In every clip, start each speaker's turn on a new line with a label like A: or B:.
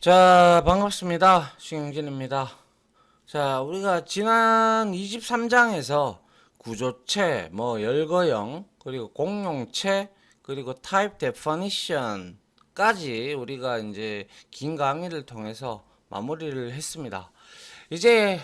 A: 자, 반갑습니다. 신영진입니다. 자, 우리가 지난 23장에서 구조체, 열거형, 그리고 공용체, 그리고 타입 데퍼니션까지 우리가 이제 긴 강의를 통해서 마무리를 했습니다. 이제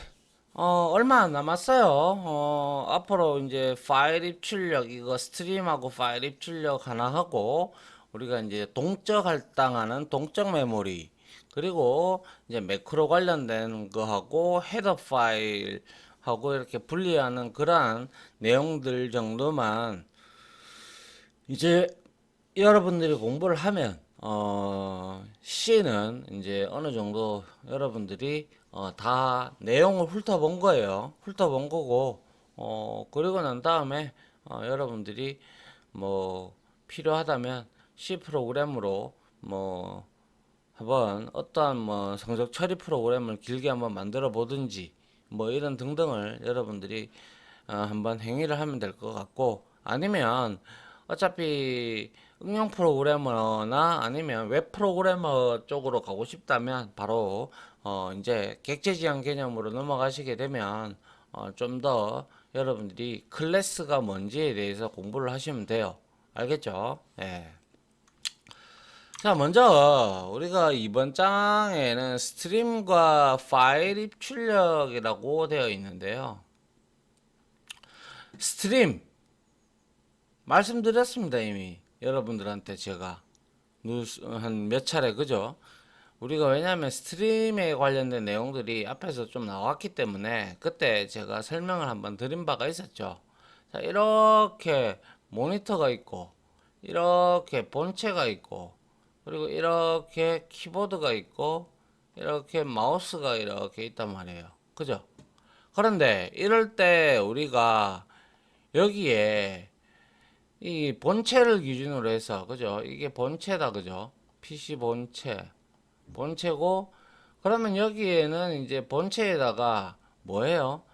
A: 얼마 안 남았어요. 앞으로 이제 파일 입출력, 이거 스트림하고 파일 입출력 하나 하고, 우리가 이제 동적 할당하는 동적 메모리, 그리고 이제 매크로 관련된 거하고 헤더 파일하고 이렇게 분리하는 그러한 내용들 정도만 이제 여러분들이 공부를 하면 C는 이제 어느 정도 여러분들이 다 내용을 훑어본 거예요. 훑어본 거고 그리고 난 다음에 여러분들이 뭐 필요하다면 C 프로그램으로 뭐 한번 어떠한 뭐 성적 처리 프로그램을 길게 한번 만들어 보든지 뭐 이런 등등을 여러분들이 한번 행위를 하면 될 것 같고, 아니면 어차피 응용 프로그래머나 아니면 웹 프로그래머 쪽으로 가고 싶다면 바로 이제 객체 지향 개념으로 넘어가시게 되면 좀 더 여러분들이 클래스가 뭔지에 대해서 공부를 하시면 돼요. 알겠죠? 예. 자, 먼저 우리가 이번 장에는 스트림과 파일 입출력이라고 되어 있는데요. 스트림 말씀드렸습니다. 이미 여러분들한테 제가 한 몇 차례, 그죠? 우리가 왜냐하면 스트림에 관련된 내용들이 앞에서 좀 나왔기 때문에 그때 제가 설명을 한번 드린 바가 있었죠. 자, 이렇게 모니터가 있고, 이렇게 본체가 있고, 그리고 이렇게 키보드가 있고, 이렇게 마우스가 이렇게 있단 말이에요. 그죠? 그런데 이럴 때 우리가 여기에 이 본체를 기준으로 해서, 그죠? 이게 본체다, 그죠? PC 본체고, 그러면 여기에는 이제 본체에다가 뭐예요?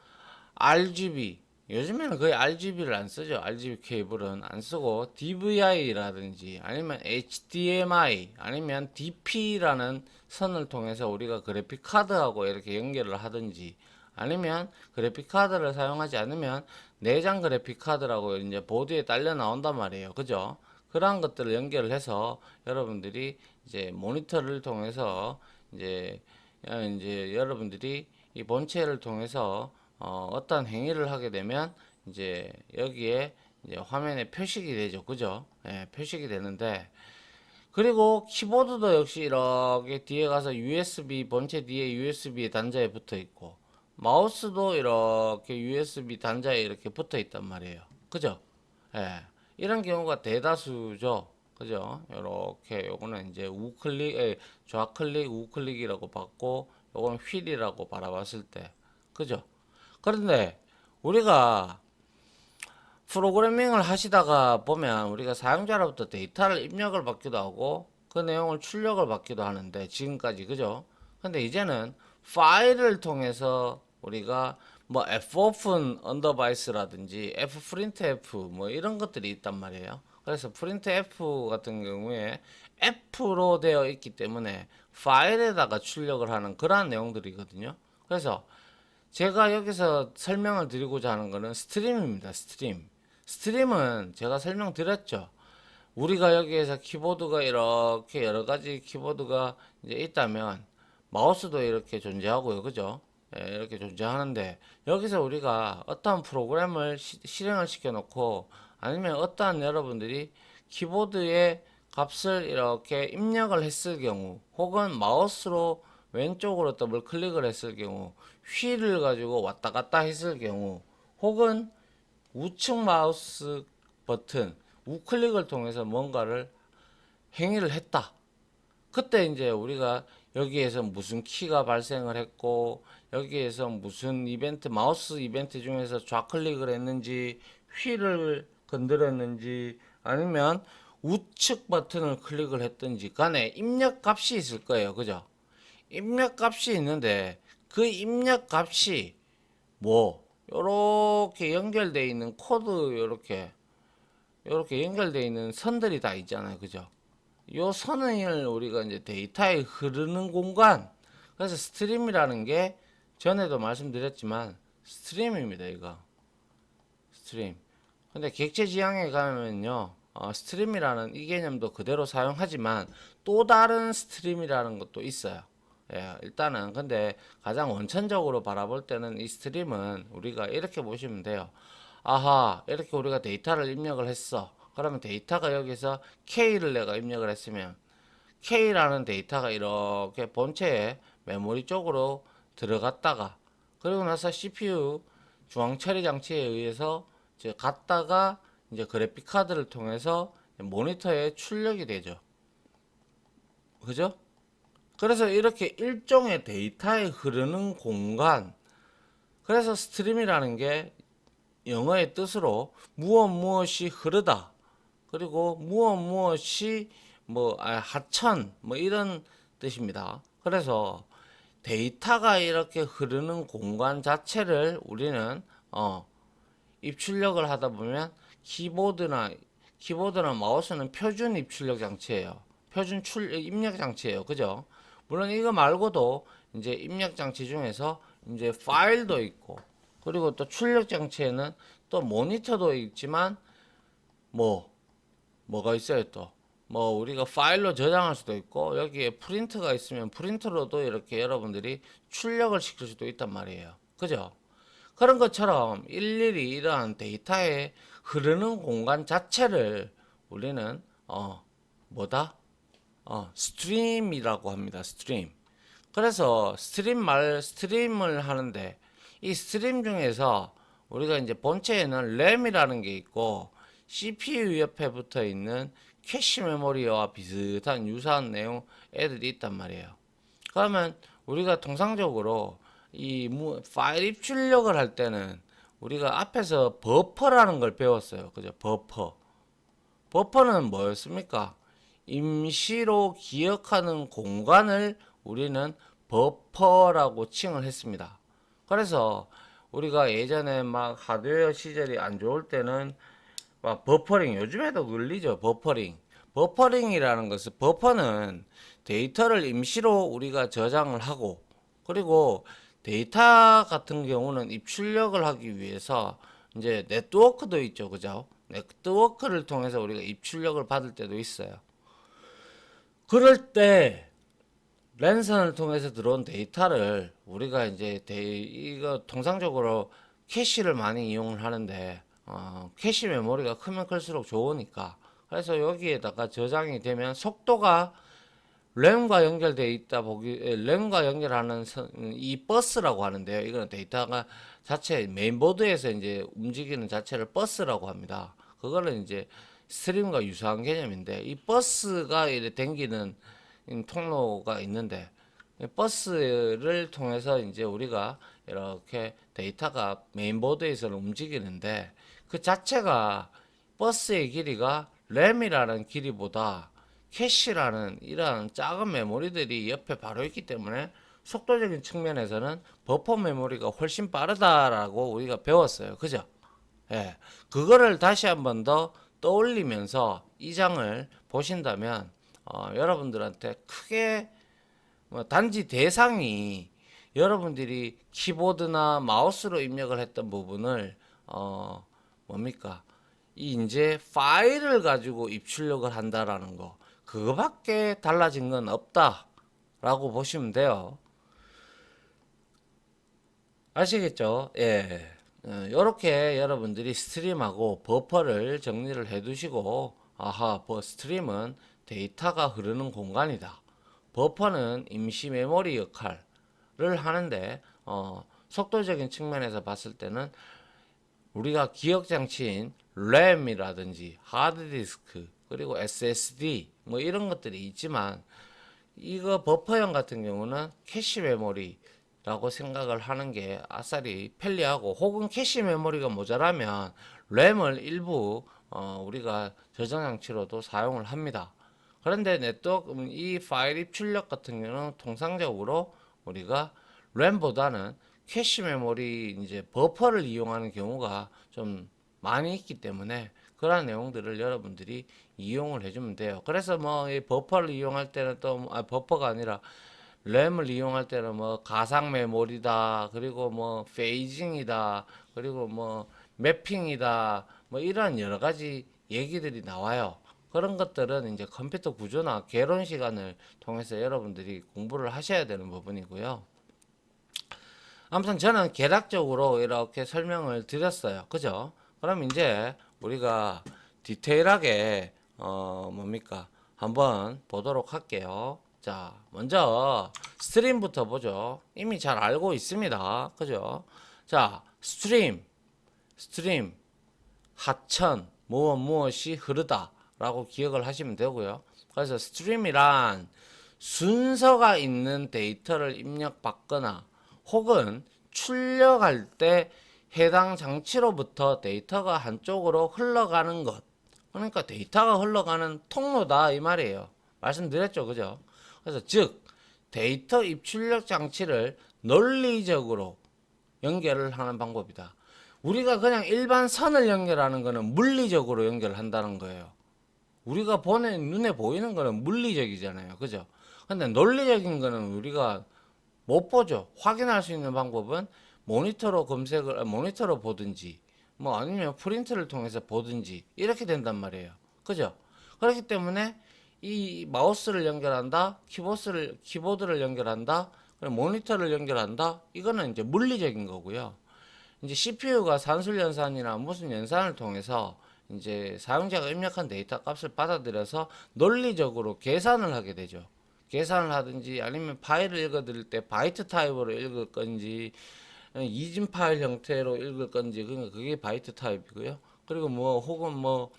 A: RGB. 요즘에는 거의 RGB를 안 쓰죠. RGB 케이블은 안 쓰고 DVI라든지 아니면 HDMI 아니면 DP라는 선을 통해서 우리가 그래픽 카드하고 이렇게 연결을 하든지, 아니면 그래픽 카드를 사용하지 않으면 내장 그래픽 카드라고 이제 보드에 딸려 나온단 말이에요. 그죠? 그러한 것들을 연결을 해서 여러분들이 이제 모니터를 통해서 이제 이제 여러분들이 이 본체를 통해서 어떤 행위를 하게 되면 이제 여기에 이제 화면에 표식이 되죠. 그죠? 예, 표식이 되는데, 그리고 키보드도 역시 이렇게 뒤에 가서 USB, 본체 뒤에 USB 단자에 붙어 있고, 마우스도 이렇게 USB 단자에 이렇게 붙어 있단 말이에요. 그죠? 예. 이런 경우가 대다수죠. 그죠? 요렇게 요거는 이제 좌클릭, 우클릭이라고 봤고, 요건 휠이라고 바라봤을 때. 그죠? 그런데 우리가 프로그래밍을 하시다가 보면 우리가 사용자로부터 데이터를 입력을 받기도 하고 그 내용을 출력을 받기도 하는데, 지금까지, 그죠? 근데 이제는 파일을 통해서 우리가 뭐 fopen 언더바이스라든지 fprintf 뭐 이런 것들이 있단 말이에요. 그래서 printf 같은 경우에 f로 되어 있기 때문에 파일에다가 출력을 하는 그러한 내용들이거든요. 그래서 제가 여기서 설명을 드리고자 하는 거는 스트림입니다. 스트림. 스트림은 제가 설명드렸죠. 우리가 여기에서 키보드가 이렇게 여러 가지 키보드가 이제 있다면 마우스도 이렇게 존재하고요. 그죠? 예, 이렇게 존재하는데, 여기서 우리가 어떠한 프로그램을 실행을 시켜 놓고 아니면 어떠한 여러분들이 키보드에 값을 이렇게 입력을 했을 경우, 혹은 마우스로 왼쪽으로 더블 클릭을 했을 경우, 휠을 가지고 왔다 갔다 했을 경우, 혹은 우측 마우스 버튼 우클릭을 통해서 뭔가를 행위를 했다. 그때 이제 우리가 여기에서 무슨 키가 발생을 했고, 여기에서 무슨 이벤트, 마우스 이벤트 중에서 좌클릭을 했는지, 휠을 건드렸는지, 아니면 우측 버튼을 클릭을 했든지 간에 입력 값이 있을 거예요. 그죠? 입력 값이 있는데 그 입력 값이 뭐 요렇게 연결되어 있는 코드, 요렇게 연결되어 있는 선들이 다 있잖아요. 그죠? 요 선을 우리가 이제 데이터에 흐르는 공간. 그래서 스트림이라는 게 전에도 말씀드렸지만 스트림입니다. 이거 스트림. 근데 객체 지향에 가면요, 스트림이라는 이 개념도 그대로 사용하지만 또 다른 스트림이라는 것도 있어요. 예, 일단은 근데 가장 원천적으로 바라볼 때는 이 스트림은 우리가 이렇게 보시면 돼요. 아하, 이렇게 우리가 데이터를 입력을 했어. 그러면 데이터가 여기서 K를 내가 입력을 했으면 K라는 데이터가 이렇게 본체에 메모리 쪽으로 들어갔다가 그리고 나서 CPU 중앙 처리 장치에 의해서 이제 갔다가 이제 그래픽 카드를 통해서 모니터에 출력이 되죠. 그죠? 그래서 이렇게 일종의 데이터에 흐르는 공간. 그래서 스트림이라는 게 영어의 뜻으로 무엇이 흐르다. 그리고 무엇이 하천 뭐 이런 뜻입니다. 그래서 데이터가 이렇게 흐르는 공간 자체를 우리는 입출력을 하다 보면 키보드나 마우스는 표준 입출력 장치예요. 표준 입력 장치예요. 그죠? 물론 이거 말고도 이제 입력 장치 중에서 이제 파일도 있고 그리고 또 출력 장치에는 또 모니터도 있지만 뭐가 있어요 또. 우리가 파일로 저장할 수도 있고 여기에 프린트가 있으면 프린터로도 이렇게 여러분들이 출력을 시킬 수도 있단 말이에요. 그죠? 그런 것처럼 일일이 이러한 데이터에 흐르는 공간 자체를 우리는 뭐다? 스트림이라고 합니다. 스트림. 그래서 스트림을 하는데 이 스트림 중에서 우리가 이제 본체에는 램이라는 게 있고 CPU 옆에 붙어 있는 캐시 메모리와 비슷한 유사한 내용 애들이 있단 말이에요. 그러면 우리가 통상적으로 이 파일 입출력을 할 때는 우리가 앞에서 버퍼라는 걸 배웠어요. 그죠? 버퍼는 뭐였습니까? 임시로 기억하는 공간을 우리는 버퍼라고 칭을 했습니다. 그래서 우리가 예전에 막 하드웨어 시절이 안 좋을 때는 막 버퍼링, 요즘에도 늘리죠. 버퍼링이라는 것은, 버퍼는 데이터를 임시로 우리가 저장을 하고 그리고 데이터 같은 경우는 입출력을 하기 위해서 이제 네트워크도 있죠. 그죠? 네트워크를 통해서 우리가 입출력을 받을 때도 있어요. 그럴 때 랜선을 통해서 들어온 데이터를 우리가 이제 이거 통상적으로 캐시를 많이 이용을 하는데 캐시 메모리가 크면 클수록 좋으니까 그래서 여기에다가 저장이 되면 속도가 램과 연결되어 있다 램과 연결하는 이 버스라고 하는데요. 이거는 데이터가 자체 메인보드에서 이제 움직이는 자체를 버스라고 합니다. 그거는 이제 스트림과 유사한 개념인데 이 버스가 이렇게 댕기는 통로가 있는데 버스를 통해서 이제 우리가 이렇게 데이터가 메인보드에서는 움직이는데 그 자체가 버스의 길이가 램이라는 길이보다 캐시라는 이러한 작은 메모리들이 옆에 바로 있기 때문에 속도적인 측면에서는 버퍼 메모리가 훨씬 빠르다라고 우리가 배웠어요. 그죠? 예. 그거를 다시 한번 더 떠올리면서 이 장을 보신다면 여러분들한테 크게 단지 대상이 여러분들이 키보드나 마우스로 입력을 했던 부분을 뭡니까? 이 이제 파일을 가지고 입출력을 한다라는 거 그거밖에 달라진 건 없다라고 보시면 돼요. 아시겠죠? 예. 이렇게 여러분들이 스트림하고 버퍼를 정리를 해 두시고 아하, 스트림은 데이터가 흐르는 공간이다. 버퍼는 임시 메모리 역할을 하는데 속도적인 측면에서 봤을 때는 우리가 기억 장치인 램이라든지 하드디스크 그리고 SSD 뭐 이런 것들이 있지만 이거 버퍼형 같은 경우는 캐시 메모리라고 생각을 하는 게 아싸리 편리하고 혹은 캐시 메모리가 모자라면 램을 일부 우리가 저장 장치로도 사용을 합니다. 그런데 네트워크 이 파일 입출력 같은 경우는 통상적으로 우리가 램보다는 캐시 메모리 이제 버퍼를 이용하는 경우가 좀 많이 있기 때문에 그러한 내용들을 여러분들이 이용을 해주면 돼요. 그래서 뭐 이 버퍼를 이용할 때는 또 버퍼가 아니라 램을 이용할 때는 뭐 가상 메모리다, 그리고 뭐 페이징이다, 그리고 뭐 매핑이다, 뭐 이런 여러 가지 얘기들이 나와요. 그런 것들은 이제 컴퓨터 구조나 개론 시간을 통해서 여러분들이 공부를 하셔야 되는 부분이고요. 아무튼 저는 개략적으로 이렇게 설명을 드렸어요. 그죠? 그럼 이제 우리가 디테일하게 뭡니까? 한번 보도록 할게요. 자, 먼저 스트림부터 보죠. 이미 잘 알고 있습니다. 그죠? 자, 스트림, 하천, 무엇이 흐르다 라고 기억을 하시면 되고요. 그래서 스트림이란 순서가 있는 데이터를 입력받거나 혹은 출력할 때 해당 장치로부터 데이터가 한쪽으로 흘러가는 것. 그러니까 데이터가 흘러가는 통로다 이 말이에요. 말씀드렸죠. 그죠? 그래서 즉 데이터 입출력 장치를 논리적으로 연결을 하는 방법이다. 우리가 그냥 일반 선을 연결하는 거는 물리적으로 연결한다는 거예요. 우리가 눈에 보이는 거는 물리적이잖아요. 그죠? 근데 논리적인 거는 우리가 못 보죠. 확인할 수 있는 방법은 모니터로 보든지, 뭐 아니면 프린트를 통해서 보든지, 이렇게 된단 말이에요. 그죠? 그렇기 때문에 이 마우스를 연결한다, 키보드를 연결한다, 그리고 모니터를 연결한다, 이거는 이제 물리적인 거고요. 이제 CPU가 산술 연산이나 무슨 연산을 통해서 이제 사용자가 입력한 데이터 값을 받아들여서 논리적으로 계산을 하게 되죠. 계산을 하든지 아니면 파일을 읽어드릴 때 바이트 타입으로 읽을 건지 이진 파일 형태로 읽을 건지, 그러니까 그게 바이트 타입이고요. 그리고 뭐 혹은 뭐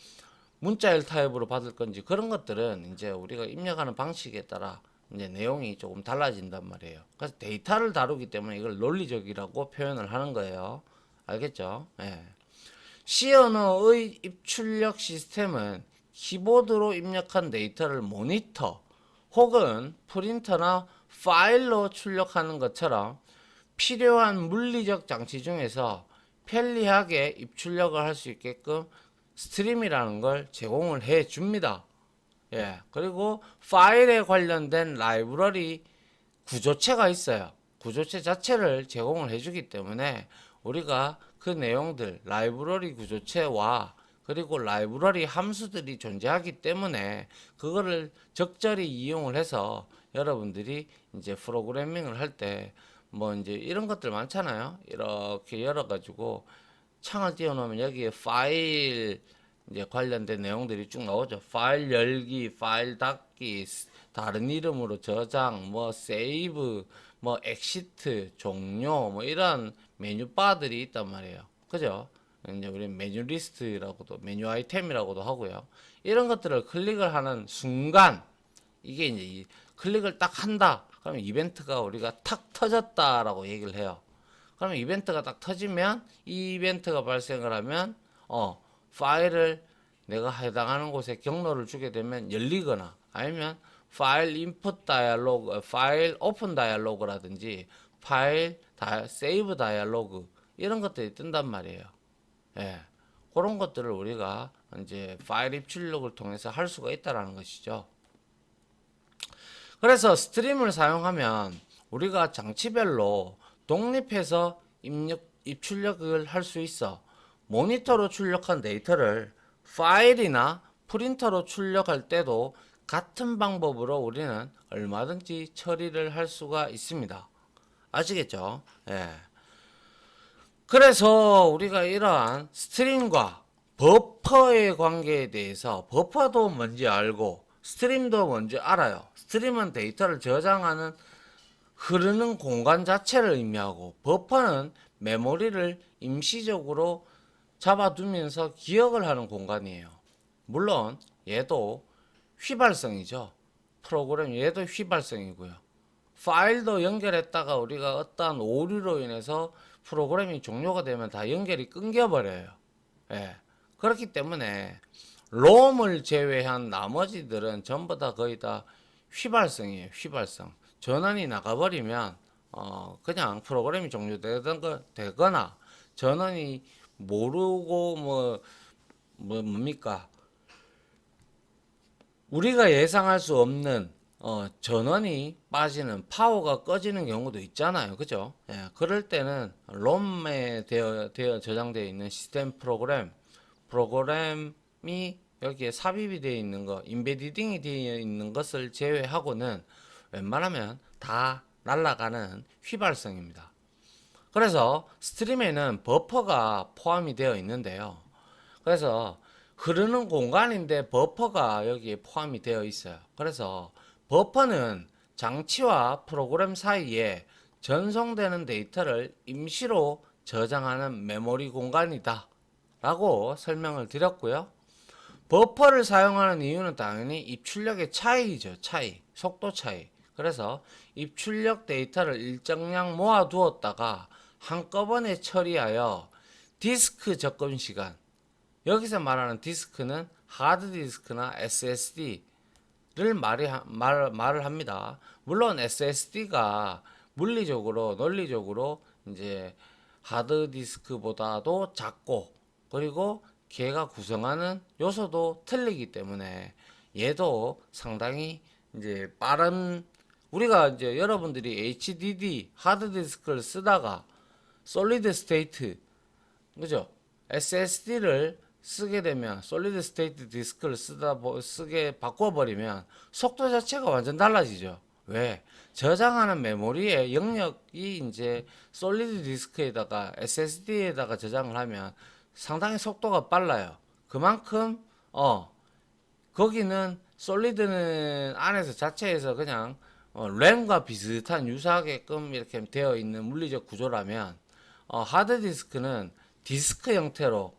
A: 문자일 타입으로 받을 건지, 그런 것들은 이제 우리가 입력하는 방식에 따라 이제 내용이 조금 달라진단 말이에요. 그래서 데이터를 다루기 때문에 이걸 논리적이라고 표현을 하는 거예요. 알겠죠? 예. C 언어의 입출력 시스템은 키보드로 입력한 데이터를 모니터 혹은 프린터나 파일로 출력하는 것처럼 필요한 물리적 장치 중에서 편리하게 입출력을 할 수 있게끔 스트림이라는 걸 제공을 해 줍니다. 예. 그리고 파일에 관련된 라이브러리 구조체가 있어요. 구조체 자체를 제공을 해주기 때문에 우리가 그 내용들, 라이브러리 구조체와 그리고 라이브러리 함수들이 존재하기 때문에 그거를 적절히 이용을 해서 여러분들이 이제 프로그래밍을 할 때 뭐 이제 이런 것들 많잖아요. 이렇게 열어가지고 창을 띄워놓으면 여기에 파일 이제 관련된 내용들이 쭉 나오죠. 파일 열기, 파일 닫기, 다른 이름으로 저장, 뭐 세이브, 뭐 엑시트, 종료, 뭐 이런 메뉴 바들이 있단 말이에요. 그죠? 이제 우리 메뉴 리스트라고도 메뉴 아이템이라고도 하고요. 이런 것들을 클릭을 하는 순간 이게 이제 클릭을 딱 한다. 그러면 이벤트가 우리가 탁 터졌다라고 얘기를 해요. 그러면 이벤트가 딱 터지면 이 이벤트가 발생을 하면 파일을 내가 해당하는 곳에 경로를 주게 되면 열리거나 아니면 파일 인풋 다이얼로그, 파일 오픈 다이얼로그라든지 세이브 다이얼로그 이런 것들이 뜬단 말이에요. 예. 그런 것들을 우리가 이제 파일 입출력을 통해서 할 수가 있다라는 것이죠. 그래서 스트림을 사용하면 우리가 장치별로 독립해서 입출력을 할 수 있어. 모니터로 출력한 데이터를 파일이나 프린터로 출력할 때도 같은 방법으로 우리는 얼마든지 처리를 할 수가 있습니다. 아시겠죠? 예. 그래서 우리가 이러한 스트림과 버퍼의 관계에 대해서, 버퍼도 뭔지 알고 스트림도 뭔지 알아요. 스트림은 데이터를 저장하는 흐르는 공간 자체를 의미하고, 버퍼는 메모리를 임시적으로 잡아두면서 기억을 하는 공간이에요. 물론 얘도 휘발성이죠. 프로그램 얘도 휘발성이고요. 파일도 연결했다가 우리가 어떠한 오류로 인해서 프로그램이 종료가 되면 다 연결이 끊겨버려요. 예. 그렇기 때문에 롬을 제외한 나머지들은 전부 다 거의 다 휘발성이에요. 휘발성. 전원이 나가버리면 그냥 프로그램이 종료되거나 전원이 모르고 뭐 뭡니까? 우리가 예상할 수 없는 전원이 빠지는 파워가 꺼지는 경우도 있잖아요. 그죠? 예, 그럴 때는 롬에 되어 저장되어 있는 시스템 프로그램이 여기에 삽입이 되어 있는 거, 인베디딩이 되어 있는 것을 제외하고는 웬만하면 다 날아가는 휘발성입니다. 그래서 스트림에는 버퍼가 포함이 되어 있는데요. 그래서 흐르는 공간인데 버퍼가 여기에 포함이 되어 있어요. 그래서 버퍼는 장치와 프로그램 사이에 전송되는 데이터를 임시로 저장하는 메모리 공간이다 라고 설명을 드렸고요. 버퍼를 사용하는 이유는 당연히 입출력의 차이죠. 속도 차이. 그래서 입출력 데이터를 일정량 모아두었다가 한꺼번에 처리하여 디스크 접근 시간, 여기서 말하는 디스크는 하드디스크나 SSD를 말을 합니다. 물론 SSD가 물리적으로, 논리적으로 이제 하드디스크보다도 작고, 그리고 걔가 구성하는 요소도 틀리기 때문에 얘도 상당히 이제 빠른, 우리가 이제 여러분들이 HDD 하드디스크를 쓰다가 솔리드 스테이트, 그죠? SSD를 쓰게 되면 솔리드 스테이트 디스크를 쓰게 바꿔버리면 속도 자체가 완전 달라지죠. 왜? 저장하는 메모리의 영역이 이제 솔리드 디스크에다가 SSD에다가 저장을 하면 상당히 속도가 빨라요. 그만큼 거기는 솔리드는 안에서 자체에서 그냥 램과 비슷한 유사하게끔 이렇게 되어 있는 물리적 구조라면 하드디스크는 디스크 형태로,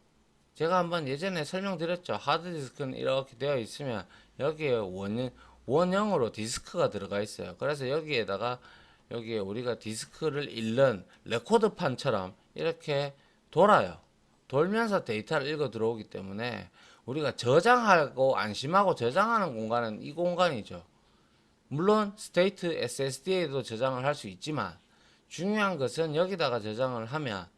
A: 제가 한번 예전에 설명드렸죠. 하드디스크는 이렇게 되어 있으면 여기에 원형으로 디스크가 들어가 있어요. 그래서 여기에 우리가 디스크를 읽는 레코드판처럼 이렇게 돌아요. 돌면서 데이터를 읽어 들어오기 때문에 우리가 저장하고 안심하고 저장하는 공간은 이 공간이죠. 물론 스테이트 SSD에도 저장을 할 수 있지만 중요한 것은 여기다가 저장을 하면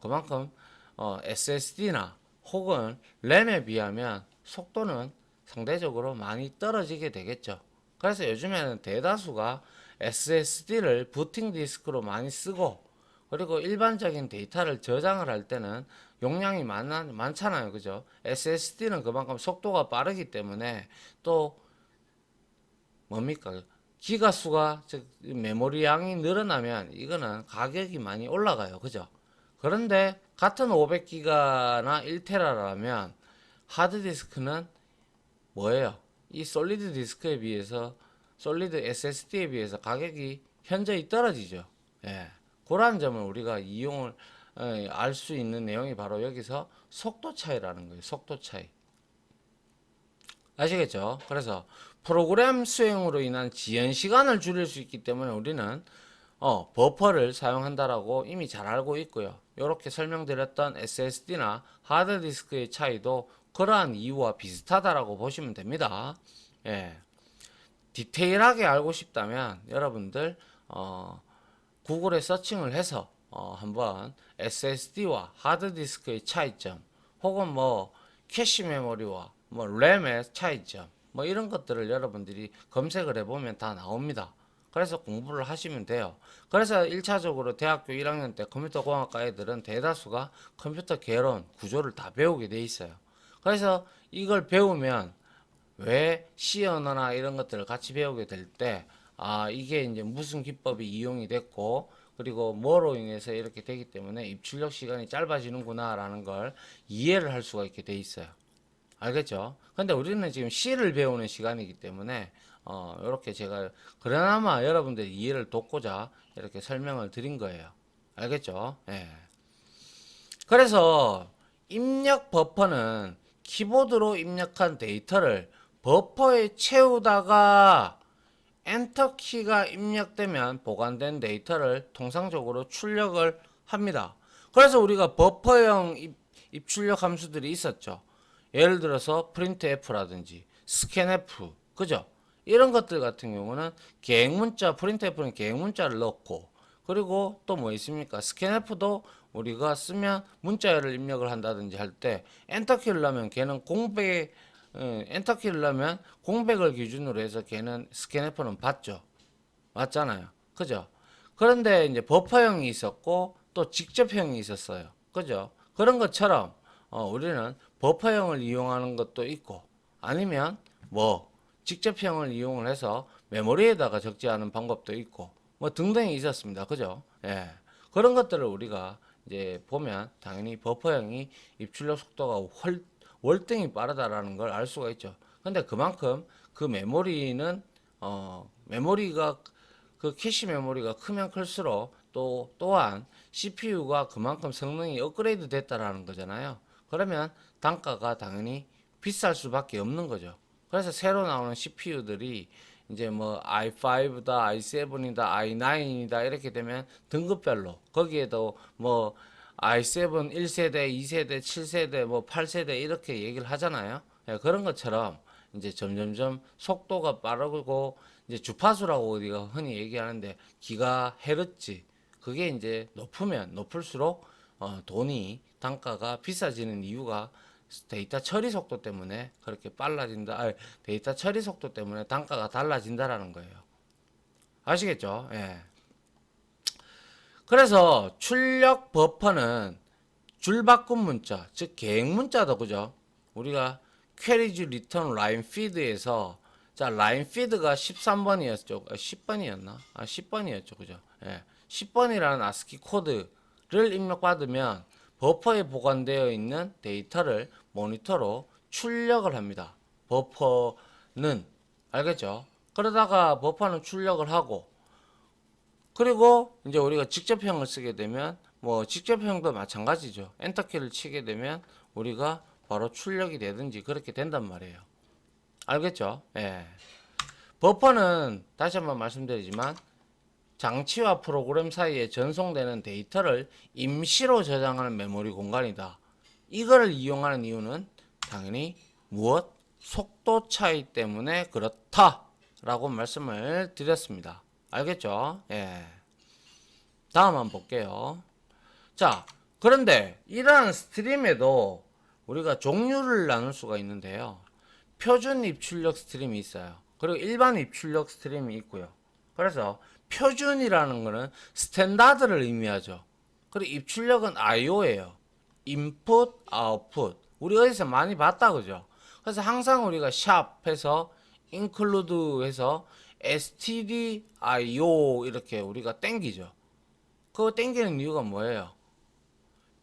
A: 그만큼 SSD나 혹은 램에 비하면 속도는 상대적으로 많이 떨어지게 되겠죠. 그래서 요즘에는 대다수가 SSD를 부팅 디스크로 많이 쓰고, 그리고 일반적인 데이터를 저장을 할 때는 용량이 많잖아요. 그죠? SSD는 그만큼 속도가 빠르기 때문에 또 뭡니까? 기가 수가, 즉 메모리 양이 늘어나면 이거는 가격이 많이 올라가요. 그죠? 그런데 같은 500기가나 1테라라면 하드디스크는 뭐예요? 이 솔리드 디스크에 비해서, 솔리드 SSD에 비해서 가격이 현저히 떨어지죠. 예. 그런 점을 우리가 이용을 알 수 있는 내용이 바로 여기서 속도 차이라는 거예요. 속도 차이. 아시겠죠? 그래서 프로그램 수행으로 인한 지연 시간을 줄일 수 있기 때문에 우리는 버퍼를 사용한다라고 이미 잘 알고 있고요. 이렇게 설명드렸던 SSD나 하드디스크의 차이도 그러한 이유와 비슷하다라고 보시면 됩니다. 예. 디테일하게 알고 싶다면 여러분들 구글에 서칭을 해서 한번 SSD와 하드디스크의 차이점, 혹은 뭐 캐시 메모리와 뭐 램의 차이점, 뭐 이런 것들을 여러분들이 검색을 해보면 다 나옵니다. 그래서 공부를 하시면 돼요. 그래서 1차적으로 대학교 1학년 때 컴퓨터공학과 애들은 대다수가 컴퓨터 개론 구조를 다 배우게 돼 있어요. 그래서 이걸 배우면 왜 C 언어나 이런 것들을 같이 배우게 될 때, 이게 이제 무슨 기법이 이용이 됐고, 그리고 뭐로 인해서 이렇게 되기 때문에 입출력 시간이 짧아지는구나라는 걸 이해를 할 수가 있게 돼 있어요. 알겠죠? 근데 우리는 지금 C를 배우는 시간이기 때문에 이렇게 제가 그나마 여러분들이 이해를 돕고자 이렇게 설명을 드린 거예요. 알겠죠? 예. 그래서 입력 버퍼는 키보드로 입력한 데이터를 버퍼에 채우다가 엔터 키가 입력되면 보관된 데이터를 통상적으로 출력을 합니다. 그래서 우리가 버퍼형 입출력 함수들이 있었죠. 예를 들어서 printf라든지 scanf, 그죠? 이런 것들 같은 경우는 계획문자, printf는 계획문자를 넣고, 그리고 또 뭐 있습니까? scanf도 우리가 쓰면 문자열을 입력을 한다든지 할 때 엔터키를 넣으면 걔는 공백 엔터키를 넣으면 공백을 기준으로 해서 걔는 스캐너폰은 받죠. 맞잖아요. 그죠? 그런데 이제 버퍼형이 있었고 또 직접형이 있었어요. 그죠? 그런 것처럼 우리는 버퍼형을 이용하는 것도 있고 아니면 뭐 직접형을 이용을 해서 메모리에다가 적재하는 방법도 있고 뭐 등등이 있었습니다. 그죠? 예. 그런 것들을 우리가 이제 보면 당연히 버퍼형이 입출력 속도가 월등히 빠르다라는 걸 알 수가 있죠. 근데 그만큼 그 메모리는 메모리가 그 캐시 메모리가 크면 클수록 또한 CPU가 그만큼 성능이 업그레이드 됐다라는 거잖아요. 그러면 단가가 당연히 비쌀 수밖에 없는 거죠. 그래서 새로 나오는 CPU들이 이제 뭐 i5다, i7이다, i9이다 이렇게 되면 등급별로 거기에도 뭐 i7 1세대, 2세대, 7세대, 뭐 8세대 이렇게 얘기를 하잖아요. 예, 그런 것처럼 이제 점점점 속도가 빠르고 이제 주파수라고 우리가 흔히 얘기하는데 기가헤르츠 그게 이제 높으면 높을수록 돈이 단가가 비싸지는 이유가 데이터 처리 속도 때문에 그렇게 빨라진다. 데이터 처리 속도 때문에 단가가 달라진다라는 거예요. 아시겠죠? 예. 그래서 출력 버퍼는 줄바꿈 문자, 즉 계획 문자도 그죠? 우리가 퀘리즈 리턴 라인 피드에서 자 라인 피드가 13번이었죠. 10번이었나? 10번이었죠. 그죠? 예. 10번이라는 아스키 코드를 입력받으면 버퍼에 보관되어 있는 데이터를 모니터로 출력을 합니다. 버퍼는 알겠죠? 그러다가 버퍼는 출력을 하고 그리고 이제 우리가 직접형을 쓰게 되면 뭐 직접형도 마찬가지죠. 엔터키를 치게 되면 우리가 바로 출력이 되든지 그렇게 된단 말이에요. 알겠죠? 예. 버퍼는 다시 한번 말씀드리지만 장치와 프로그램 사이에 전송되는 데이터를 임시로 저장하는 메모리 공간이다. 이거를 이용하는 이유는 당연히 무엇? 속도 차이 때문에 그렇다라고 말씀을 드렸습니다. 알겠죠? 예. 다음 한번 볼게요. 자, 그런데 이러한 스트림에도 우리가 종류를 나눌 수가 있는데요. 표준 입출력 스트림이 있어요. 그리고 일반 입출력 스트림이 있고요. 그래서 표준이라는 것은 스탠다드를 의미하죠. 그리고 입출력은 IO예요. 인풋, 아웃풋. 우리 어디서 많이 봤다 그죠? 그래서 항상 우리가 샵 해서 include 해서 stdio 이렇게 우리가 땡기죠. 그거 땡기는 이유가 뭐예요?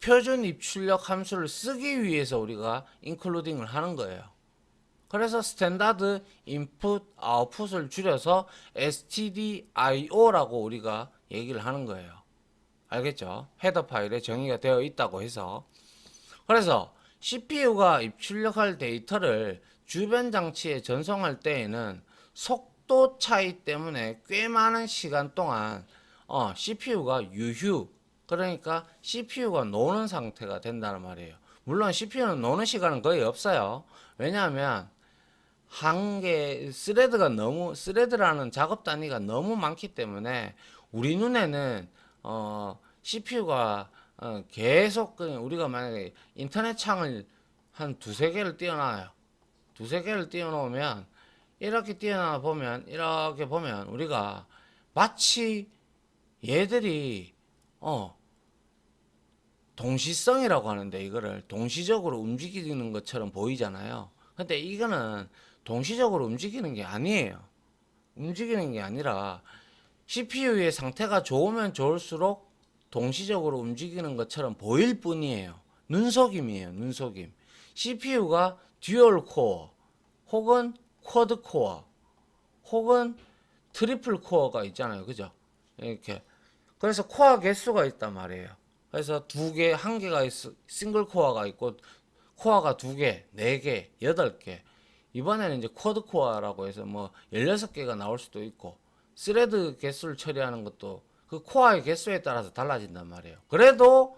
A: 표준 입출력 함수를 쓰기 위해서 우리가 including을 하는 거예요. 그래서 스탠다드 인풋 아웃풋을 줄여서 stdio라고 우리가 얘기를 하는 거예요. 알겠죠? 헤더 파일에 정의가 되어 있다고 해서. 그래서 CPU가 입출력할 데이터를 주변 장치에 전송할 때에는 속도 차이 때문에 꽤 많은 시간 동안 CPU가 유휴 그러니까 CPU가 노는 상태가 된다는 말이에요. 물론 CPU는 노는 시간은 거의 없어요. 왜냐하면 한 개 스레드라는 작업 단위가 너무 많기 때문에 우리 눈에는 CPU가 계속 우리가 만약에 인터넷 창을 한 두세 개를 띄워놔요. 두세 개를 띄워놓으면 이렇게 보면 우리가 마치 얘들이 동시성이라고 하는데 이거를 동시적으로 움직이는 것처럼 보이잖아요. 근데 이거는 동시적으로 움직이는 게 아니에요. 움직이는 게 아니라 CPU의 상태가 좋으면 좋을수록 동시적으로 움직이는 것처럼 보일 뿐이에요. 눈속임이에요. 눈속임. CPU가 듀얼 코어 혹은 쿼드 코어 혹은 트리플 코어가 있잖아요. 그죠? 이렇게. 그래서 코어 개수가 있단 말이에요. 그래서 한 개가 싱글 코어가 있고 코어가 두 개, 네 개, 여덟 개. 이번에는 이제 쿼드 코어라고 해서 뭐 16개가 나올 수도 있고 스레드 개수를 처리하는 것도 그 코어의 개수에 따라서 달라진단 말이에요. 그래도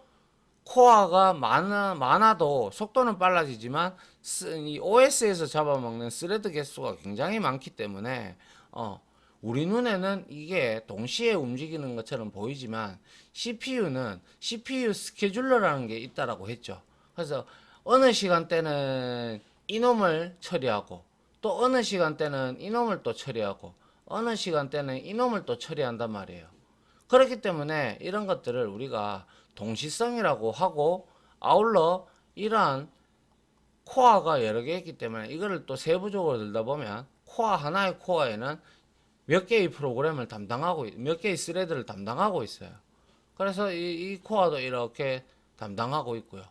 A: 코어가 많아도 속도는 빨라지지만 이 OS에서 잡아먹는 스레드 개수가 굉장히 많기 때문에 우리 눈에는 이게 동시에 움직이는 것처럼 보이지만 CPU는 CPU 스케줄러라는 게 있다라고 했죠. 그래서 어느 시간대는 이놈을 처리하고 또 어느 시간대는 이놈을 또 처리하고 어느 시간대는 이놈을 또 처리한단 말이에요. 그렇기 때문에 이런 것들을 우리가 동시성이라고 하고, 아울러 이러한 코어가 여러 개 있기 때문에 이거를 또 세부적으로 들다 보면 코어 하나의 코어에는 몇 개의 프로그램을 담당하고 몇 개의 스레드를 담당하고 있어요. 그래서 이 코어도 이렇게 담당하고 있고요.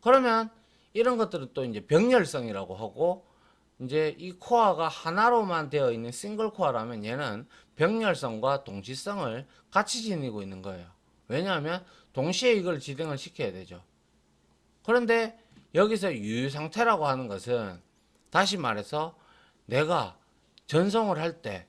A: 그러면 이런 것들은 또 이제 병렬성이라고 하고, 이제 이 코어가 하나로만 되어 있는 싱글 코어라면 얘는 병렬성과 동시성을 같이 지니고 있는 거예요. 왜냐하면 동시에 이걸 지정을 시켜야 되죠. 그런데 여기서 유효 상태라고 하는 것은, 다시 말해서 내가 전송을 할 때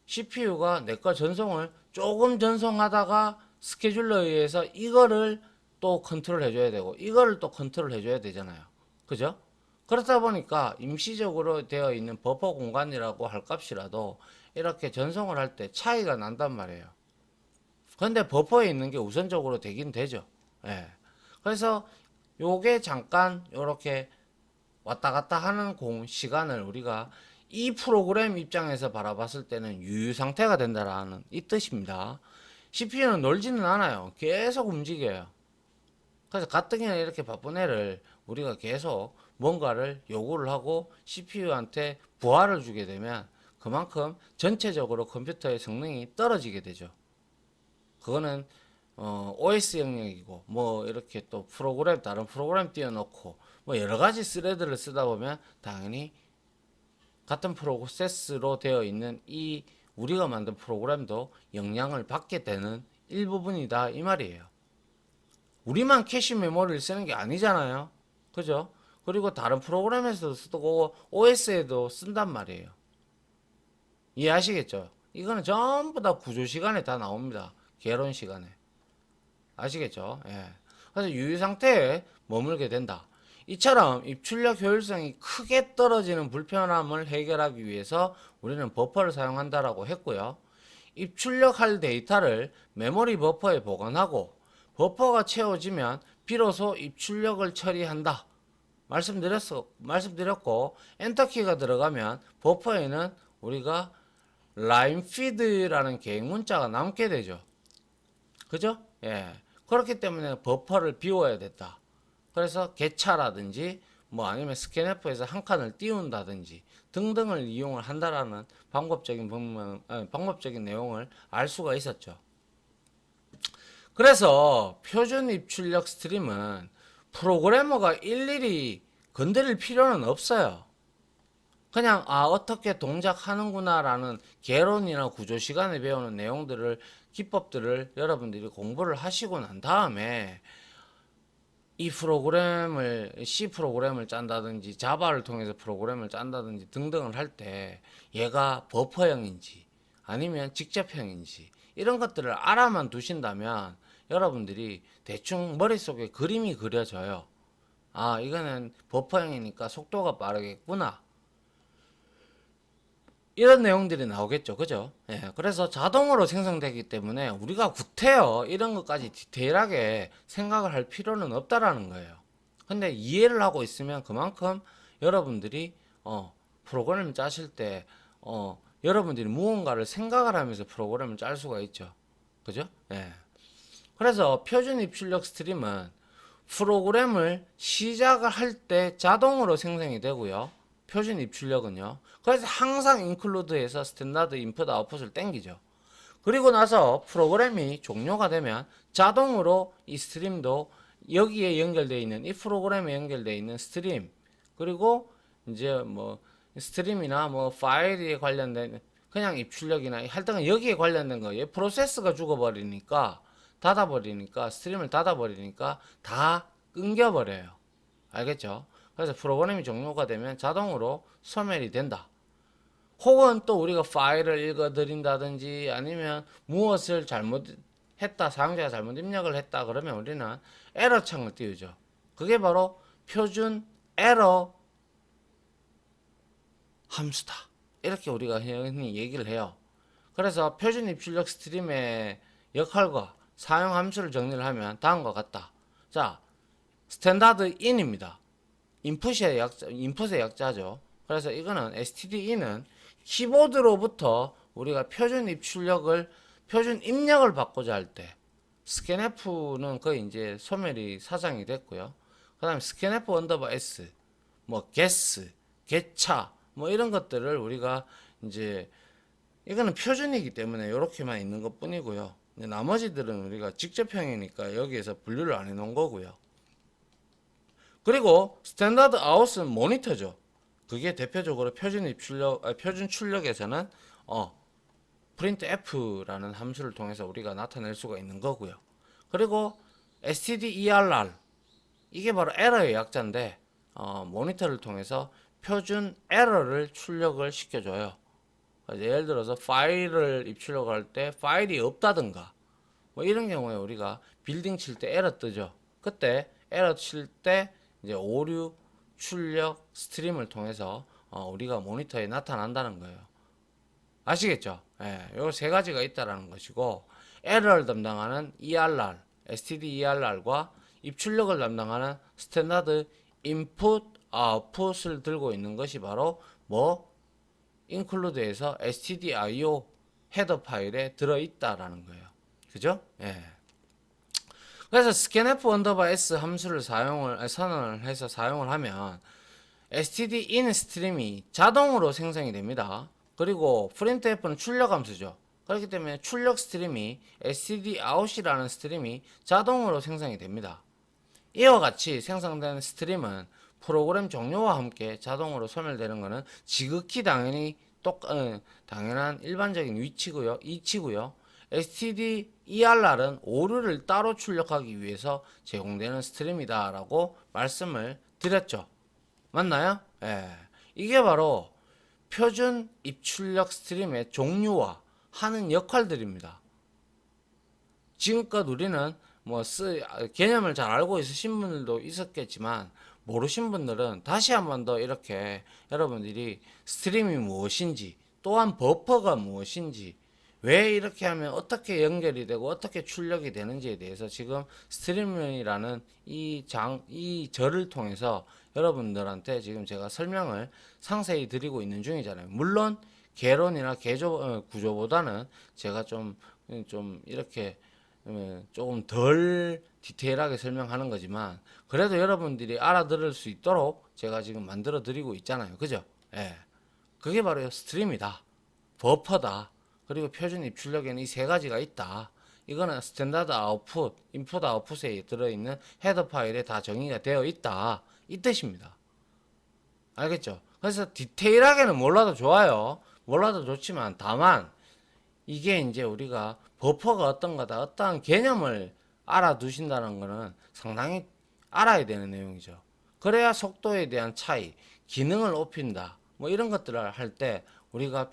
A: CPU가 내 거 전송을 조금 전송하다가 스케줄러에 의해서 이거를 또 컨트롤 해줘야 되고 이거를 또 컨트롤 해줘야 되잖아요. 그죠? 그렇다 보니까 임시적으로 되어 있는 버퍼 공간이라고 할 값이라도 이렇게 전송을 할 때 차이가 난단 말이에요. 근데 버퍼에 있는 게 우선적으로 되긴 되죠. 예. 그래서 요게 잠깐 요렇게 왔다 갔다 하는 시간을 우리가 이 프로그램 입장에서 바라봤을 때는 유유 상태가 된다라는 이 뜻입니다. CPU는 놀지는 않아요. 계속 움직여요. 그래서 가뜩이나 이렇게 바쁜 애를 우리가 계속 뭔가를 요구를 하고 CPU한테 부하를 주게 되면 그만큼 전체적으로 컴퓨터의 성능이 떨어지게 되죠. 그거는 OS 영역이고 뭐 이렇게 또 프로그램 다른 프로그램 띄워놓고 뭐 여러 가지 스레드를 쓰다 보면 당연히 같은 프로세스로 되어 있는 이 우리가 만든 프로그램도 영향을 받게 되는 일부분이다 이 말이에요. 우리만 캐시 메모리를 쓰는 게 아니잖아요. 그죠? 그리고 다른 프로그램에서도 쓰고 OS에도 쓴단 말이에요. 이해하시겠죠? 이거는 전부 다 구조 시간에 다 나옵니다. 개론 시간에. 아시겠죠? 예. 그래서 유유 상태에 머물게 된다. 이처럼 입출력 효율성이 크게 떨어지는 불편함을 해결하기 위해서 우리는 버퍼를 사용한다라고 했고요. 입출력할 데이터를 메모리 버퍼에 보관하고 버퍼가 채워지면 비로소 입출력을 처리한다. 말씀드렸고, 엔터키가 들어가면 버퍼에는 우리가 라인 피드라는 계획 문자가 남게 되죠. 그죠? 예. 그렇기 때문에 버퍼를 비워야 됐다. 그래서 개차라든지 뭐 아니면 스캔F에서 한 칸을 띄운다든지 등등을 이용을 한다라는 방법적인 내용을 알 수가 있었죠. 그래서 표준 입출력 스트림은 프로그래머가 일일이 건드릴 필요는 없어요. 그냥 어떻게 동작하는구나 라는 개론이나 구조 시간에 배우는 내용들을, 기법들을 여러분들이 공부를 하시고 난 다음에 이 프로그램을 C 프로그램을 짠다든지 자바를 통해서 프로그램을 짠다든지 등등을 할 때 얘가 버퍼형인지 아니면 직접형인지 이런 것들을 알아만 두신다면 여러분들이 대충 머릿속에 그림이 그려져요. 이거는 버퍼형이니까 속도가 빠르겠구나, 이런 내용들이 나오겠죠. 그죠? 예, 그래서 자동으로 생성되기 때문에 우리가 구태여 이런 것까지 디테일하게 생각을 할 필요는 없다라는 거예요. 근데 이해를 하고 있으면 그만큼 여러분들이 프로그램을 짜실 때 여러분들이 무언가를 생각을 하면서 프로그램을 짤 수가 있죠. 그죠? 예. 그래서 표준 입출력 스트림은 프로그램을 시작을 할 때 자동으로 생성이 되고요. 표준 입출력은요. 그래서 항상 인클루드해서 스탠다드 인풋 아웃풋을 땡기죠. 그리고 나서 프로그램이 종료가 되면 자동으로 이 스트림도 여기에 연결되어 있는 이 프로그램에 연결되어 있는 스트림, 그리고 이제 뭐 스트림이나 뭐 파일에 관련된 그냥 입출력이나 할당은 여기에 관련된 거예요. 프로세스가 죽어버리니까 스트림을 닫아버리니까 다 끊겨버려요. 알겠죠? 그래서 프로그램이 종료가 되면 자동으로 소멸이 된다. 혹은 또 우리가 파일을 읽어드린다든지 아니면 무엇을 잘못했다, 사용자가 잘못 입력을 했다 그러면 우리는 에러 창을 띄우죠. 그게 바로 표준 에러 함수다. 이렇게 우리가 흔히 얘기를 해요. 그래서 표준 입출력 스트림의 역할과 사용 함수를 정리를 하면 다음과 같다. 자, 스탠다드 인입니다. 인풋의 약자죠. 그래서 이거는 stdin은 키보드로부터 우리가 표준 입력을 받고자 할 때, scanf는 거의 이제 소멸이 사장이 됐고요. 그 다음에 scanf 언더바 s, 뭐 guess, get차, 뭐 이런 것들을 우리가 이제 이거는 표준이기 때문에 이렇게만 있는 것 뿐이고요. 나머지들은 우리가 직접형이니까 여기에서 분류를 안 해놓은 거고요. 그리고 스탠다드 아웃은 모니터죠. 그게 대표적으로 표준 출력에서는 printf라는 함수를 통해서 우리가 나타낼 수가 있는 거고요. 그리고 stderr 이게 바로 에러의 약자인데 모니터를 통해서 표준 에러를 출력을 시켜줘요. 예를 들어서 파일을 입출력을 할 때 파일이 없다든가 뭐 이런 경우에 우리가 빌딩 칠 때 에러 뜨죠. 그때 에러 칠 때 이제 오류 출력 스트림을 통해서 우리가 모니터에 나타난다는 거예요. 아시겠죠? 예, 요 세 가지가 있다라는 것이고 에러를 담당하는 ERR, stderr과 입출력을 담당하는 스탠다드 인풋, 아웃풋을 들고 있는 것이 바로 뭐 include에서 stdio 헤더 파일에 들어있다라는 거예요. 그죠? 예. 그래서 scanf 언더바 s 함수를 선언을 해서 사용을 하면 stdin 스트림이 자동으로 생성이 됩니다. 그리고 printf는 출력 함수죠. 그렇기 때문에 출력 스트림이 stdout이라는 스트림이 자동으로 생성이 됩니다. 이와 같이 생성된 스트림은 프로그램 종료와 함께 자동으로 소멸되는 것은 지극히 당연한 일반적인 이치고요. stderr은 오류를 따로 출력하기 위해서 제공되는 스트림이다 라고 말씀을 드렸죠. 맞나요? 예. 이게 바로 표준 입출력 스트림의 종류와 하는 역할들입니다. 지금껏 우리는 개념을 잘 알고 있으신 분들도 있었겠지만 모르신 분들은 다시 한 번 더 이렇게 여러분들이 스트림이 무엇인지 또한 버퍼가 무엇인지 왜 이렇게 하면 어떻게 연결이 되고 어떻게 출력이 되는지에 대해서 지금 스트림이라는 이 절을 통해서 여러분들한테 지금 제가 설명을 상세히 드리고 있는 중이잖아요. 물론 개론이나 구조보다는 제가 좀 이렇게 조금 덜 디테일하게 설명하는 거지만 그래도 여러분들이 알아들을 수 있도록 제가 지금 만들어 드리고 있잖아요. 그죠? 예. 그게 바로 스트림이다. 버퍼다. 그리고 표준 입출력에는 이 세 가지가 있다. 이거는 스탠다드 아웃풋, 인풋 아웃풋에 들어있는 헤더 파일에 다 정의가 되어 있다. 이 뜻입니다. 알겠죠? 그래서 디테일하게는 몰라도 좋아요. 몰라도 좋지만 다만 이게 이제 우리가 버퍼가 어떤 거다, 어떠한 개념을 알아두신다는 것은 상당히 알아야 되는 내용이죠. 그래야 속도에 대한 차이, 기능을 높인다, 뭐 이런 것들을 할 때 우리가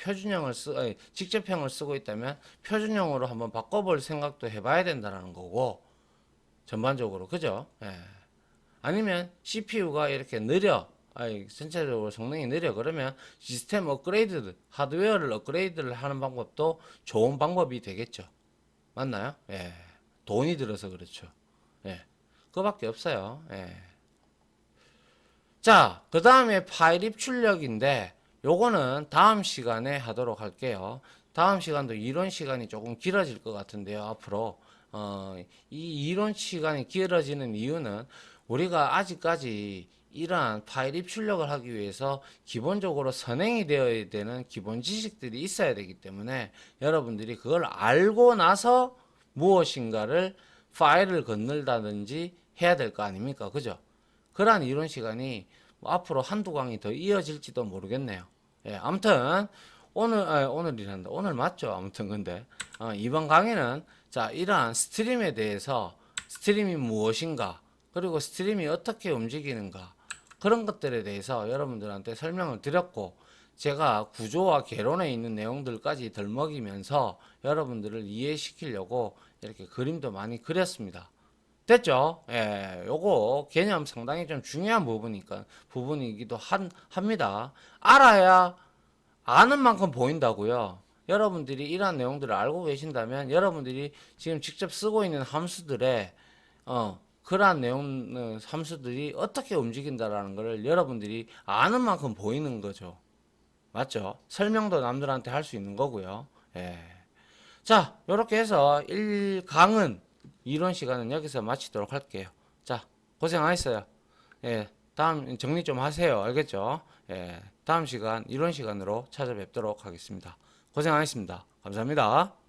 A: 직접형을 쓰고 있다면 표준형으로 한번 바꿔볼 생각도 해봐야 된다는 거고, 전반적으로. 그죠? 예. 아니면 CPU가 이렇게 전체적으로 성능이 느려. 그러면 시스템 업그레이드, 하드웨어를 업그레이드를 하는 방법도 좋은 방법이 되겠죠. 맞나요? 예. 돈이 들어서 그렇죠. 예. 그거밖에 없어요. 예. 자, 그 다음에 파일 입출력인데, 요거는 다음 시간에 하도록 할게요. 다음 시간도 이론 시간이 조금 길어질 것 같은데요. 앞으로 이 이론 시간이 길어지는 이유는 우리가 아직까지 이러한 파일 입출력을 하기 위해서 기본적으로 선행이 되어야 되는 기본 지식들이 있어야 되기 때문에 여러분들이 그걸 알고 나서 무엇인가를 파일을 건널다든지 해야 될 거 아닙니까? 그죠? 그러한 이론 시간이 앞으로 한두 강이 더 이어질지도 모르겠네요. 예, 아무튼 오늘이란다. 오늘 맞죠? 아무튼 근데 이번 강의는 자, 이러한 스트림에 대해서 스트림이 무엇인가, 그리고 스트림이 어떻게 움직이는가, 그런 것들에 대해서 여러분들한테 설명을 드렸고, 제가 구조와 개론에 있는 내용들까지 덜먹이면서 여러분들을 이해시키려고 이렇게 그림도 많이 그렸습니다. 됐죠? 예, 요거 개념 상당히 좀 중요한 부분이기도 합니다. 알아야 아는 만큼 보인다고요. 여러분들이 이러한 내용들을 알고 계신다면 여러분들이 지금 직접 쓰고 있는 함수들의 그러한 내용 함수들이 어떻게 움직인다라는 것을 여러분들이 아는 만큼 보이는 거죠. 맞죠? 설명도 남들한테 할 수 있는 거고요. 예. 자, 이렇게 해서 1강은 이론 시간은 여기서 마치도록 할게요. 자, 고생하셨어요. 예, 다음 정리 좀 하세요. 알겠죠? 예, 다음 시간 이론 시간으로 찾아뵙도록 하겠습니다. 고생하셨습니다. 감사합니다.